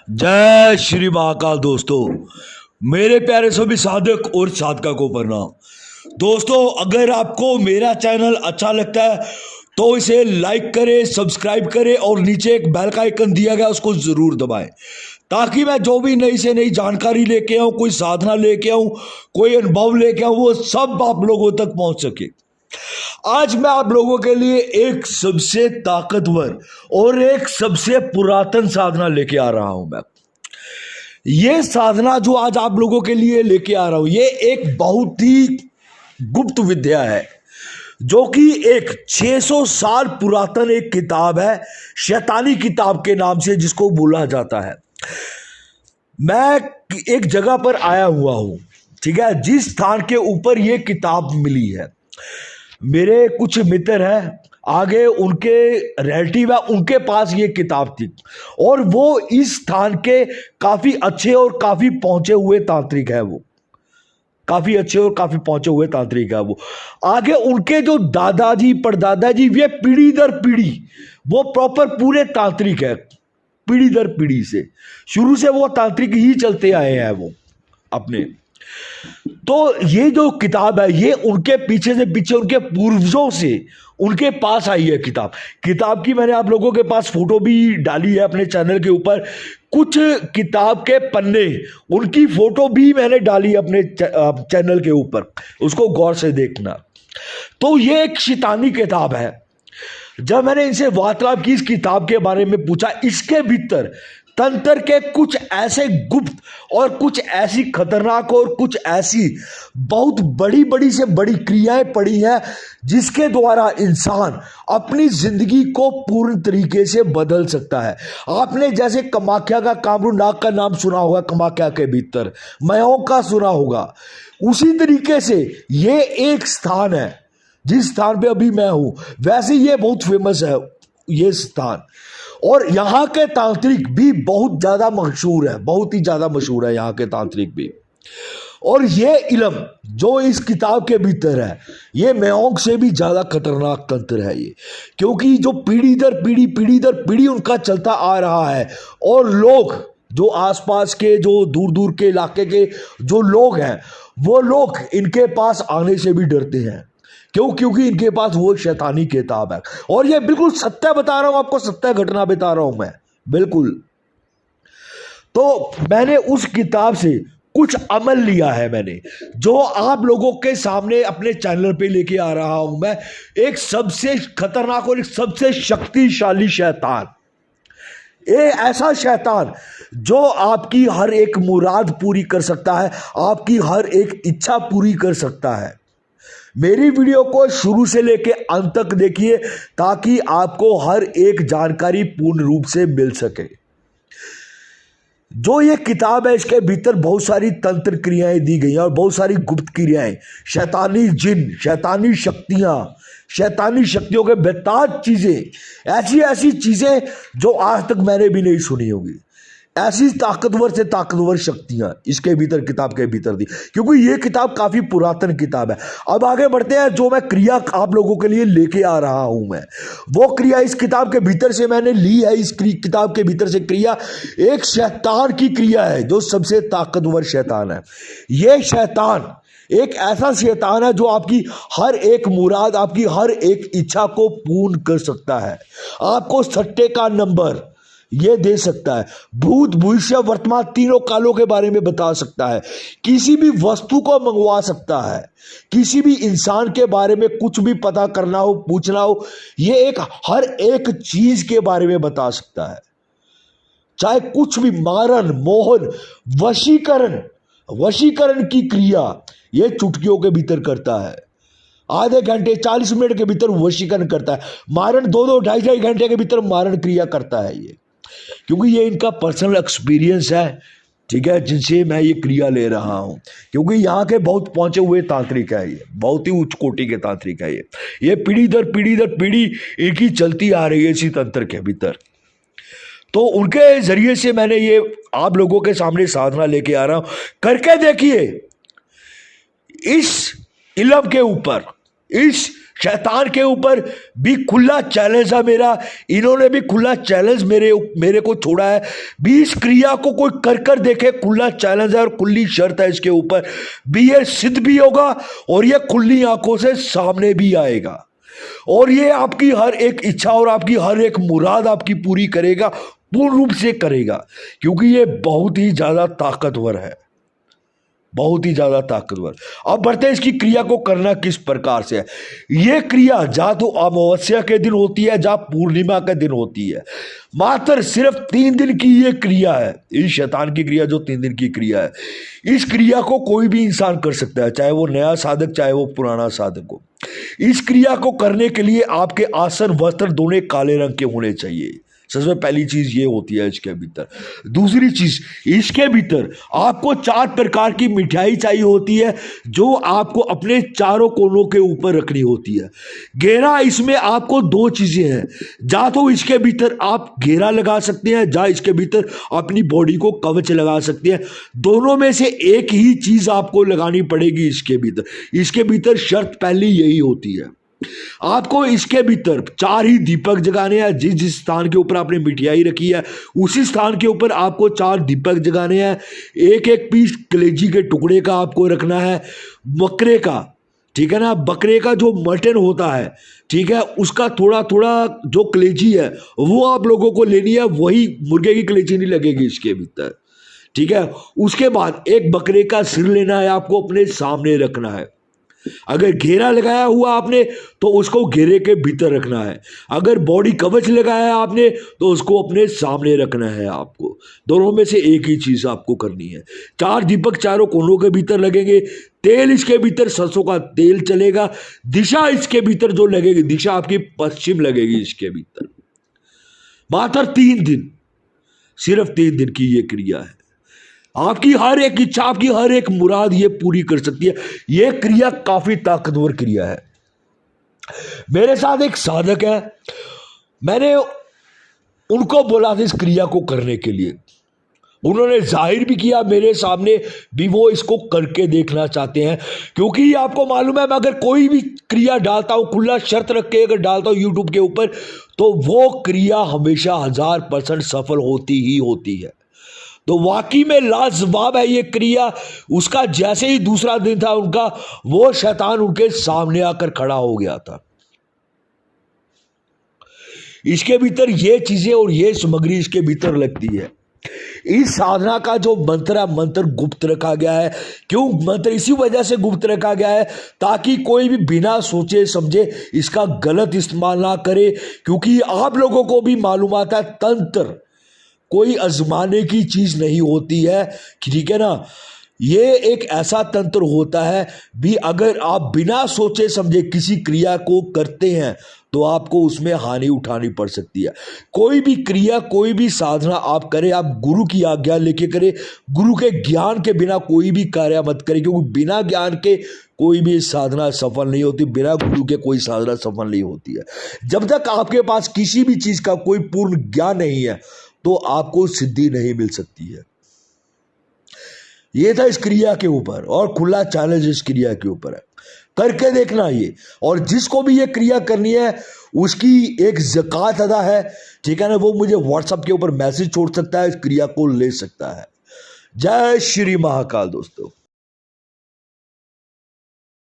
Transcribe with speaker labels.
Speaker 1: जय श्री महाकाल। दोस्तों, मेरे प्यारे सभी साधक और साधका को प्रणाम। दोस्तों, अगर आपको मेरा चैनल अच्छा लगता है तो इसे लाइक करें, सब्सक्राइब करें और नीचे एक बेल का आइकन दिया गया उसको जरूर दबाएं, ताकि मैं जो भी नई से नई जानकारी लेके आऊं, कोई साधना लेके आऊं, कोई अनुभव लेके आऊं, वो सब आप लोगों तक पहुंच सके। आज मैं आप लोगों के लिए एक सबसे ताकतवर और एक सबसे पुरातन साधना लेके आ रहा हूं। मैं ये साधना जो आज आप लोगों के लिए लेके आ रहा हूं, ये एक बहुत ही गुप्त विद्या है, जो कि एक 600 साल पुरातन एक किताब है, शैतानी किताब के नाम से जिसको बोला जाता है। मैं एक जगह पर आया हुआ हूं, ठीक है, जिस स्थान के ऊपर ये किताब मिली है। मेरे कुछ मित्र हैं, आगे उनके रिलेटिव है, उनके पास ये किताब थी और वो इस स्थान के काफी अच्छे और काफी पहुंचे हुए तांत्रिक है। वो काफी अच्छे और काफी पहुंचे हुए तांत्रिक है। वो आगे उनके जो दादाजी परदादाजी, वे पीढ़ी दर पीढ़ी वो प्रॉपर पूरे तांत्रिक है। पीढ़ी दर पीढ़ी से शुरू से वो तांत्रिक ही चलते आए हैं वो अपने। तो ये जो किताब है, ये उनके पीछे से पीछे उनके पूर्वजों से उनके पास आई है किताब। किताब की मैंने आप लोगों के पास फोटो भी डाली है अपने चैनल के ऊपर। कुछ किताब के पन्ने, उनकी फोटो भी मैंने डाली अपने चैनल के ऊपर, उसको गौर से देखना। तो ये एक शैतानी किताब है। जब मैंने इनसे वार्तालाप की, इस किताब के बारे में पूछा, इसके भीतर तंत्र के कुछ ऐसे गुप्त और कुछ ऐसी खतरनाक और कुछ ऐसी बहुत बड़ी बड़ी से बड़ी क्रियाएं पड़ी हैं, जिसके द्वारा इंसान अपनी जिंदगी को पूर्ण तरीके से बदल सकता है। आपने जैसे कामाख्या का, कामरू नाग का नाम सुना होगा, कामाख्या के भीतर मयोंग का सुना होगा, उसी तरीके से ये एक स्थान है जिस स्थान पे अभी मैं हूं। वैसे ये बहुत फेमस है ये स्थान, और यहाँ के तांत्रिक भी बहुत ज्यादा मशहूर है, बहुत ही ज्यादा मशहूर है यहाँ के तांत्रिक भी। और ये इल्म जो इस किताब के भीतर है, ये मयोंग से भी ज्यादा खतरनाक तंत्र है ये, क्योंकि जो पीढ़ी दर पीढ़ी उनका चलता आ रहा है। और लोग जो आसपास के, जो दूर दूर के इलाके के जो लोग हैं, वो लोग इनके पास आने से भी डरते हैं। क्योंकि इनके पास वो शैतानी किताब है। और ये बिल्कुल सत्य बता रहा हूं आपको, सत्य घटना बता रहा हूं मैं, बिल्कुल। तो मैंने उस किताब से कुछ अमल लिया है मैंने, जो आप लोगों के सामने अपने चैनल पे लेके आ रहा हूं मैं। एक सबसे खतरनाक और एक सबसे शक्तिशाली शैतान, ये ऐसा शैतान जो आपकी हर एक मुराद पूरी कर सकता है, आपकी हर एक इच्छा पूरी कर सकता है। मेरी वीडियो को शुरू से लेके अंत तक देखिए, ताकि आपको हर एक जानकारी पूर्ण रूप से मिल सके। जो ये किताब है, इसके भीतर बहुत सारी तंत्र क्रियाएं दी गई हैं और बहुत सारी गुप्त क्रियाएं, शैतानी जिन, शैतानी शक्तियां, शैतानी शक्तियों के बेताज चीजें, ऐसी ऐसी चीजें जो आज तक मैंने भी नहीं सुनी होगी। ऐसी ताकतवर से ताकतवर शक्तियां इसके भीतर, किताब के भीतर दी, क्योंकि ये किताब काफी पुरातन किताब है। अब आगे बढ़ते हैं। जो मैं क्रिया आप लोगों के लिए लेके आ रहा हूं मैं, वो क्रिया इस किताब के भीतर से मैंने ली है। इस किताब के भीतर से क्रिया एक शैतान की क्रिया है, जो सबसे ताकतवर शैतान है। ये शैतान एक ऐसा शैतान है जो आपकी हर एक मुराद, आपकी हर एक इच्छा को पूर्ण कर सकता है। आपको सट्टे का नंबर ये दे सकता है, भूत भविष्य वर्तमान तीनों कालों के बारे में बता सकता है, किसी भी वस्तु को मंगवा सकता है, किसी भी इंसान के बारे में कुछ भी पता करना हो, पूछना हो, ये एक हर एक चीज के बारे में बता सकता है। चाहे कुछ भी, मारन, मोहन, वशीकरण की क्रिया ये चुटकियों के भीतर करता है। आधे घंटे 40 मिनट के भीतर वशीकरण करता है। मारण 2-2, 2.5 घंटे के भीतर मारण क्रिया करता है ये, क्योंकि ये इनका पर्सनल एक्सपीरियंस है, ठीक है, जिनसे मैं ये क्रिया ले रहा हूं। क्योंकि यहाँ के बहुत पहुंचे हुए तांत्रिक है, ये बहुत ही उच्च कोटि के तांत्रिक है। ये पीढ़ी दर पीढ़ी इनकी चलती आ रही है इसी तंत्र के भीतर। तो उनके जरिए से मैंने ये आप लोगों के सामने साधना लेके आ रहा हूं। करके देखिए इस इल्म के ऊपर, इस शैतान के ऊपर भी खुला चैलेंज है मेरा, इन्होंने भी खुला चैलेंज मेरे को छोड़ा है भी। इस क्रिया को कोई कर कर देखे, खुला चैलेंज है और खुली शर्त है इसके ऊपर भी, ये सिद्ध भी होगा और ये खुली आंखों से सामने भी आएगा और ये आपकी हर एक इच्छा और आपकी हर एक मुराद आपकी पूरी करेगा, पूर्ण रूप से करेगा, क्योंकि ये बहुत ही ज्यादा ताकतवर है, बहुत ही ज्यादा ताकतवर। अब बढ़ते हैं इसकी क्रिया को करना किस प्रकार से है। यह क्रिया जा तो अमावस्या के दिन होती है, जा पूर्णिमा के दिन होती है। मात्र सिर्फ 3 दिन की यह क्रिया है, इस शैतान की क्रिया जो 3 दिन की क्रिया है। इस क्रिया को कोई भी इंसान कर सकता है, चाहे वो नया साधक चाहे वो पुराना साधक हो। इस क्रिया को करने के लिए आपके आसन वस्त्र दोनों काले रंग के होने चाहिए। सबसे पहली चीज ये होती है इसके भीतर। दूसरी चीज, इसके भीतर आपको 4 प्रकार की मिठाई चाहिए होती है जो आपको अपने चारों कोनों के ऊपर रखनी होती है। घेरा, इसमें आपको 2 चीजें हैं, जा तो इसके भीतर आप घेरा लगा सकते हैं, जा इसके भीतर अपनी बॉडी को कवच लगा सकते हैं। दोनों में से एक ही चीज आपको लगानी पड़ेगी इसके भीतर। इसके भीतर शर्त पहली यही होती है, आपको इसके भीतर 4 ही दीपक जगाने हैं। जिस जिस स्थान के ऊपर आपने मिठाई रखी है उसी स्थान के ऊपर आपको 4 दीपक जगाने हैं। एक एक पीस कलेजी के टुकड़े का आपको रखना है, बकरे का, ठीक है ना, बकरे का जो मटन होता है, ठीक है, उसका थोड़ा थोड़ा जो कलेजी है वो आप लोगों को लेनी है, वही मुर्गे की कलेजी नहीं लगेगी इसके भीतर, ठीक है। उसके बाद एक बकरे का सिर लेना है, आपको अपने सामने रखना है। अगर घेरा लगाया हुआ आपने तो उसको घेरे के भीतर रखना है, अगर बॉडी कवच लगाया है आपने तो उसको अपने सामने रखना है। आपको दोनों में से एक ही चीज आपको करनी है। 4 दीपक चारों कोनों के भीतर लगेंगे। तेल इसके भीतर सरसों का तेल चलेगा। दिशा इसके भीतर जो लगेगी, दिशा आपकी पश्चिम लगेगी इसके भीतर। मात्र 3 दिन, सिर्फ 3 दिन की यह क्रिया है। आपकी हर एक इच्छा, आपकी हर एक मुराद ये पूरी कर सकती है। यह क्रिया काफी ताकतवर क्रिया है। मेरे साथ एक साधक है, मैंने उनको बोला था इस क्रिया को करने के लिए, उन्होंने जाहिर भी किया मेरे सामने भी वो इसको करके देखना चाहते हैं। क्योंकि आपको मालूम है, मैं अगर कोई भी क्रिया डालता हूं, खुला शर्त रख के अगर डालता हूं यूट्यूब के ऊपर, तो वो क्रिया हमेशा 1000% सफल होती ही होती है। तो वाकई में लाजवाब है ये क्रिया। उसका जैसे ही दूसरा दिन था उनका, वो शैतान उनके सामने आकर खड़ा हो गया था। इसके भीतर ये चीजें और ये सामग्री इसके भीतर लगती है। इस साधना का जो मंत्र है, मंत्र गुप्त रखा गया है। क्यों मंत्र इसी वजह से गुप्त रखा गया है ताकि कोई भी बिना सोचे समझे इसका गलत इस्तेमाल ना करे। क्योंकि आप लोगों को भी मालूम आता है, तंत्र कोई आजमाने की चीज नहीं होती है, ठीक है ना। ये एक ऐसा तंत्र होता है भी, अगर आप बिना सोचे समझे किसी क्रिया को करते हैं तो आपको उसमें हानि उठानी पड़ सकती है। कोई भी क्रिया, कोई भी साधना आप करें, आप गुरु की आज्ञा लेके करें। गुरु के ज्ञान के बिना कोई भी कार्य मत करें, क्योंकि बिना ज्ञान के कोई भी साधना सफल नहीं होती, बिना गुरु के कोई साधना सफल नहीं होती है। जब तक आपके पास किसी भी चीज का कोई पूर्ण ज्ञान नहीं है तो आपको सिद्धि नहीं मिल सकती है। ये था इस क्रिया के ऊपर, और खुला चैलेंज इस क्रिया के ऊपर है, करके देखना ये। और जिसको भी ये क्रिया करनी है उसकी एक ज़कात अदा है, ठीक है ना, वो मुझे व्हाट्सएप के ऊपर मैसेज छोड़ सकता है, इस क्रिया को ले सकता है। जय श्री महाकाल दोस्तों।